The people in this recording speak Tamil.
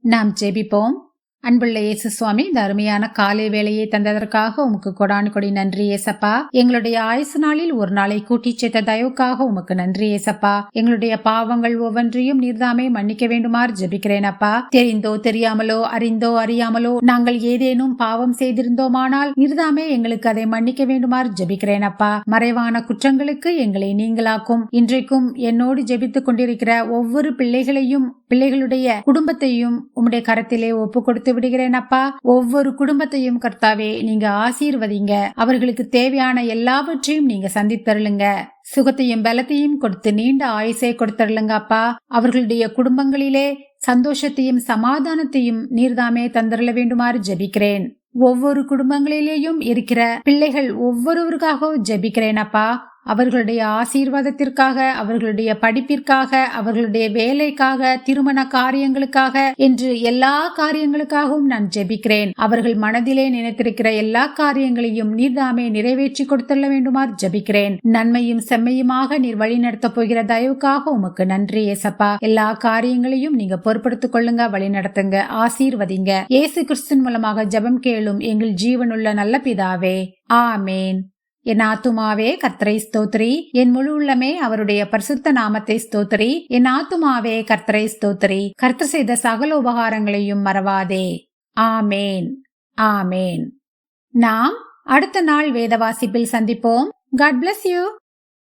நாம் ஜெபிப்போம். அன்புள்ள இயேசு சுவாமி, இந்த அருமையான காலை வேளையை தந்ததற்காக உமக்கு கொடானு கொடி நன்றி ஏசப்பா. எங்களுடைய ஆயுசு நாளில் ஒரு நாளை கூட்டி சேர்த்த தயவுக்காக உமக்கு நன்றி ஏசப்பா. எங்களுடைய பாவங்கள் ஒவ்வொன்றையும் நீர்தாமே மன்னிக்க வேண்டுமாறு ஜெபிக்கிறேன் அப்பா. தெரிந்தோ தெரியாமலோ அறிந்தோ அறியாமலோ நாங்கள் ஏதேனும் பாவம் செய்திருந்தோமானால் நீர்தாமே எங்களுக்கு அதை மன்னிக்க வேண்டுமாறு ஜெபிக்கிறேன் அப்பா. மறைவான குற்றங்களுக்கு எங்களை நீங்களாக்கும். இன்றைக்கும் என்னோடு ஜெபித்துக் கொண்டிருக்கிற ஒவ்வொரு பிள்ளைகளுடைய குடும்பத்தையும் உம்முடைய கரத்திலே ஒப்பு கொடுத்து விடுகிறேன் அப்பா. ஒவ்வொரு குடும்பத்தையும் கர்த்தாவே நீங்க ஆசீர்வதிங்க. அவர்களுக்கு தேவையான எல்லாவற்றையும் நீங்க சந்தித்தருளுங்க. சுகத்தையும் பலத்தையும் கொடுத்து நீண்ட ஆயுசை கொடுத்தருளுங்க அப்பா. அவர்களுடைய குடும்பங்களிலே சந்தோஷத்தையும் சமாதானத்தையும் நீர்தாமே தந்தருள வேண்டுமாறு ஜெபிக்கிறேன். ஒவ்வொரு குடும்பங்களிலேயும் இருக்கிற பிள்ளைகள் ஒவ்வொருவருக்காகவும் ஜெபிக்கிறேன் அப்பா. அவர்களுடைய ஆசீர்வாதத்திற்காக, அவர்களுடைய படிப்பிற்காக, அவர்களுடைய வேலைக்காக, திருமண காரியங்களுக்காக என்று எல்லா காரியங்களுக்காகவும் நான் ஜெபிக்கிறேன். அவர்கள் மனதிலே நினைத்திருக்கிற எல்லா காரியங்களையும் நீர்தாமே நிறைவேற்றி கொடுத்துள்ள வேண்டுமாறு ஜெபிக்கிறேன். நன்மையும் செம்மையுமாக நீர் வழி நடத்தப் போகிற தயவுக்காக உமக்கு நன்றி ஏசப்பா. எல்லா காரியங்களையும் நீங்க பொறுப்படுத்திக் கொள்ளுங்க, வழி நடத்துங்க, ஆசீர்வதிங்க. இயேசு கிறிஸ்துவின் மூலமாக ஜெபம் கேளும் எங்கள் ஜீவனுள்ள நல்ல பிதாவே, ஆமேன். என் ஆத்துமாவே கர்த்தரை ஸ்தோத்திரி, என் முழு உள்ளமே அவருடைய பரிசுத்த நாமத்தை ஸ்தோத்திரி. என் ஆத்துமாவே கர்த்தரை ஸ்தோத்திரி, கர்த்தர் செய்த சகல உபகாரங்களையும் மறவாதே. ஆமேன், ஆமேன். நாம் அடுத்த நாள் வேத வாசிப்பில் சந்திப்போம். God bless you.